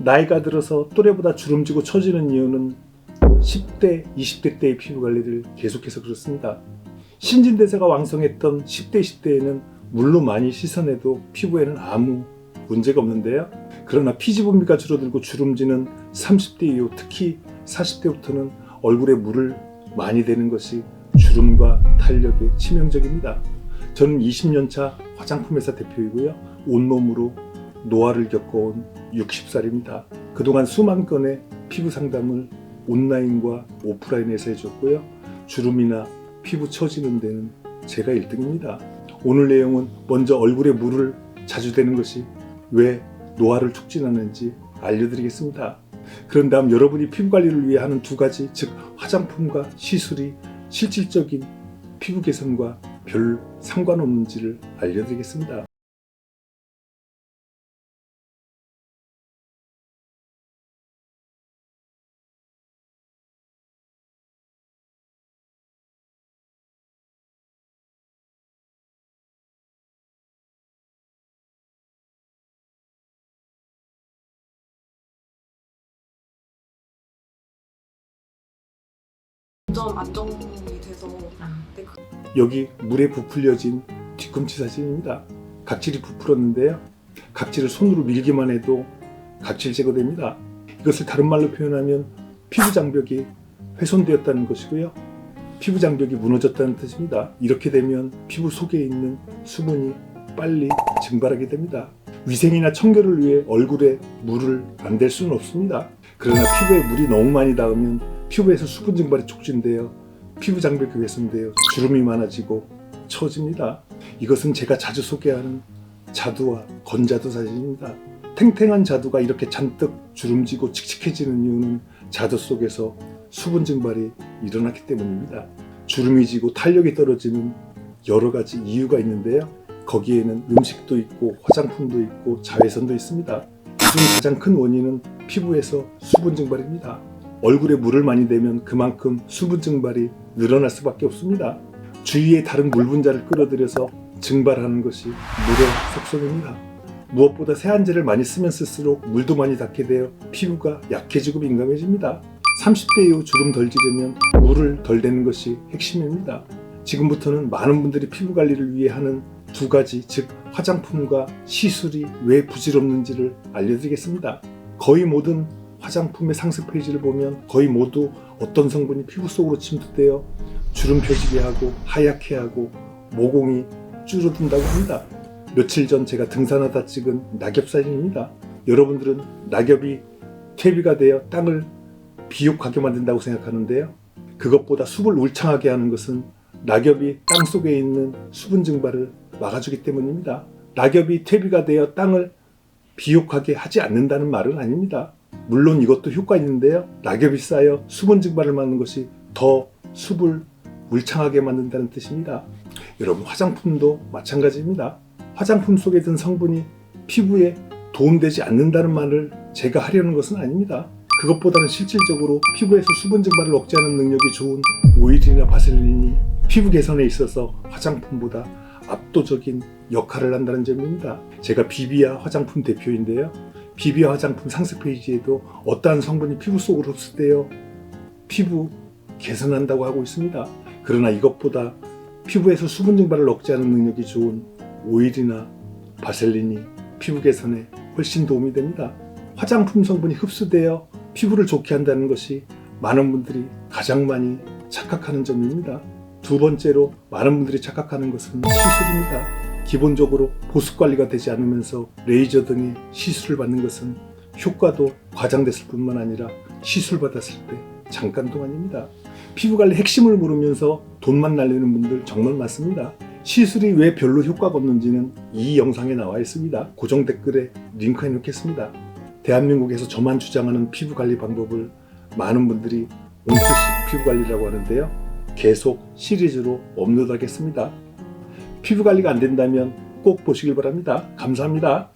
나이가 들어서 또래보다 주름지고 처지는 이유는 10대, 20대 때의 피부 관리를 계속해서 그렇습니다. 신진대사가 왕성했던 10대, 20대에는 물로 많이 씻어내도 피부에는 아무 문제가 없는데요. 그러나 피지 분비가 줄어들고 주름지는 30대 이후, 특히 40대부터는 얼굴에 물을 많이 대는 것이 주름과 탄력에 치명적입니다. 저는 20년차 화장품 회사 대표이고요. 온몸으로 노화를 겪어온 60살입니다. 그동안 수만 건의 피부 상담을 온라인과 오프라인에서 해줬고요. 주름이나 피부 처지는 데는 제가 1등입니다. 오늘 내용은 먼저 얼굴에 물을 자주 대는 것이 왜 노화를 촉진하는지 알려드리겠습니다. 그런 다음 여러분이 피부 관리를 위해 하는 두 가지, 즉 화장품과 시술이 실질적인 피부 개선과 별 상관없는지를 알려드리겠습니다. 점점 안정이 돼서 네, 여기 물에 부풀려진 뒤꿈치 사진입니다. 각질이 부풀었는데요. 각질을 손으로 밀기만 해도 각질 제거됩니다. 이것을 다른 말로 표현하면 피부 장벽이 훼손되었다는 것이고요. 피부 장벽이 무너졌다는 뜻입니다. 이렇게 되면 피부 속에 있는 수분이 빨리 증발하게 됩니다. 위생이나 청결을 위해 얼굴에 물을 안 댈 수는 없습니다. 그러나 피부에 물이 너무 많이 닿으면 피부에서 수분 증발이 촉진되어 피부 장벽이 훼손되어 주름이 많아지고 처집니다. 이것은 제가 자주 소개하는 자두와 건자두 사진입니다. 탱탱한 자두가 이렇게 잔뜩 주름지고 칙칙해지는 이유는 자두 속에서 수분 증발이 일어났기 때문입니다. 주름이 지고 탄력이 떨어지는 여러 가지 이유가 있는데요. 거기에는 음식도 있고 화장품도 있고 자외선도 있습니다. 그중 가장 큰 원인은 피부에서 수분 증발입니다. 얼굴에 물을 많이 대면 그만큼 수분 증발이 늘어날 수밖에 없습니다. 주위에 다른 물 분자를 끌어들여서 증발하는 것이 물의 속성입니다. 무엇보다 세안제를 많이 쓰면 쓸수록 물도 많이 닿게 되어 피부가 약해지고 민감해집니다. 30대 이후 주름 덜 지르면 물을 덜 대는 것이 핵심입니다. 지금부터는 많은 분들이 피부 관리를 위해 하는 두 가지, 즉 화장품과 시술이 왜 부질없는지를 알려드리겠습니다. 거의 모든 화장품의 상세 페이지를 보면 거의 모두 어떤 성분이 피부 속으로 침투되어 주름 펴지게 하고 하얗게 하고 모공이 줄어든다고 합니다. 며칠 전 제가 등산하다 찍은 낙엽 사진입니다. 여러분들은 낙엽이 퇴비가 되어 땅을 비옥하게 만든다고 생각하는데요. 그것보다 숲을 울창하게 하는 것은 낙엽이 땅 속에 있는 수분 증발을 막아주기 때문입니다. 낙엽이 퇴비가 되어 땅을 비옥하게 하지 않는다는 말은 아닙니다. 물론 이것도 효과 있는데요. 낙엽이 쌓여 수분 증발을 막는 것이 더 숲을 울창하게 만든다는 뜻입니다. 여러분, 화장품도 마찬가지입니다. 화장품 속에 든 성분이 피부에 도움되지 않는다는 말을 제가 하려는 것은 아닙니다. 그것보다는 실질적으로 피부에서 수분 증발을 억제하는 능력이 좋은 오일이나 바셀린이 피부 개선에 있어서 화장품보다 압도적인 역할을 한다는 점입니다. 제가 비비아 화장품 대표인데요. 비비아 화장품 상세 페이지에도 어떠한 성분이 피부 속으로 흡수되어 피부 개선한다고 하고 있습니다. 그러나 이것보다 피부에서 수분 증발을 억제하는 능력이 좋은 오일이나 바셀린이 피부 개선에 훨씬 도움이 됩니다. 화장품 성분이 흡수되어 피부를 좋게 한다는 것이 많은 분들이 가장 많이 착각하는 점입니다. 두 번째로 많은 분들이 착각하는 것은 시술입니다. 기본적으로 보습 관리가 되지 않으면서 레이저 등의 시술을 받는 것은 효과도 과장됐을 뿐만 아니라 시술 받았을 때 잠깐 동안입니다. 피부 관리 핵심을 모르면서 돈만 날리는 분들 정말 많습니다. 시술이 왜 별로 효과가 없는지는 이 영상에 나와 있습니다. 고정 댓글에 링크해 놓겠습니다. 대한민국에서 저만 주장하는 피부 관리 방법을 많은 분들이 옹투식 피부 관리라고 하는데요. 계속 시리즈로 업로드하겠습니다. 피부 관리가 안 된다면 꼭 보시길 바랍니다. 감사합니다.